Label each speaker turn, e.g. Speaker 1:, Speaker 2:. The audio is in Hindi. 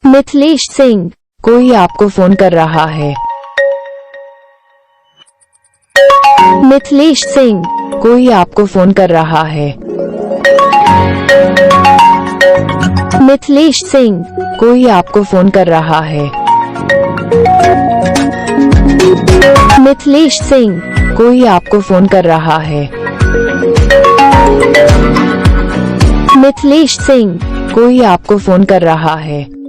Speaker 1: मिथिलेश सिंह।
Speaker 2: कोई आपको फोन कर रहा है।
Speaker 1: मिथिलेश सिंह।
Speaker 2: कोई आपको फोन कर रहा है।
Speaker 1: मिथिलेश सिंह।
Speaker 2: कोई आपको फोन कर रहा है।
Speaker 1: मिथिलेश सिंह।
Speaker 2: कोई आपको फोन कर रहा है।
Speaker 1: मिथिलेश सिंह।
Speaker 2: कोई आपको फोन कर रहा है।